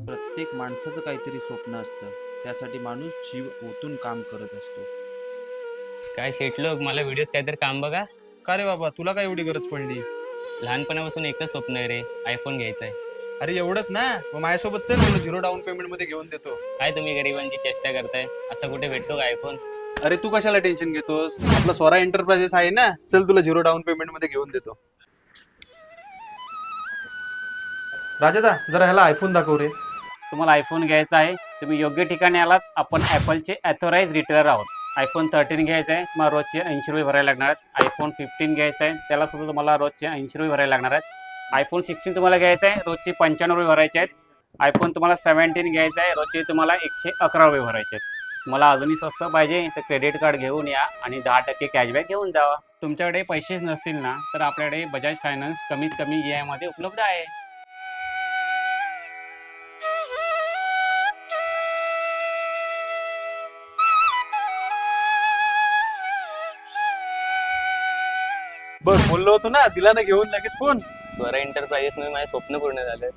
प्रत्येक माणसाचं काहीतरी स्वप्न असतं. त्यासाठी माणूस जीव ओतून काम करत असतो. काय शेटलोक मला व्हिडिओत काहीतरी काम बघा. का रे बाबा, तुला काय एवढी गरज पडली? लहानपणापासून एकच स्वप्न आहे रे, आयफोन घ्यायचा आहे. अरे एवढंच ना, मग माझ्यासोबत चल, तुला 0 डाऊन पेमेंट मध्ये घेऊन देतो. काय तुम्ही गरिबांची चेष्टा करताय? असं कुठे भेटतो का आयफोन? अरे तू कशाला टेन्शन घेतोस? आपला स्वरा एंटरप्राइजेस आहे ना, चल तुला 0 डाऊन पेमेंट मध्ये घेऊन देतो. राजादा, जरा ह्याला आयफोन दाखव रे. तुम्हाला आयफोन घ्यायचा आहे, तुम्ही योग्य ठिकाणी आलात. आपण ॲपलचे ॲथोराइज रिटेलर आहोत. आयफोन 13 घ्यायचा आहे, तुम्हाला रोजचे 80 रुपये भरायला लागणार आहेत. आयफोन 15 घ्यायचा आहे, त्याला सुद्धा तुम्हाला रोजचे 80 रुपये भरायला लागणार आहेत. आयफोन 16 तुम्हाला घ्यायचा आहे, रोजचे 95 रुपये भरायचे आहेत. आयफोन तुम्हाला 17 घ्यायचा आहे, रोजचे तुम्हाला 111 रुपये भरायचे आहेत. तुम्हाला अजूनही स्वस्त पाहिजे तर क्रेडिट कार्ड घेऊन या आणि 10% कॅशबॅक घेऊन जावा. तुमच्याकडे पैसेच नसतील ना, तर आपल्याकडे बजाज फायनान्स कमीत कमी EMI मध्ये उपलब्ध आहे. बघ, बोललो होतो ना, दिला ना घेऊन लगेच फोन. स्वरा एंटरप्राइजेस मध्ये माझे स्वप्न पूर्ण झालं.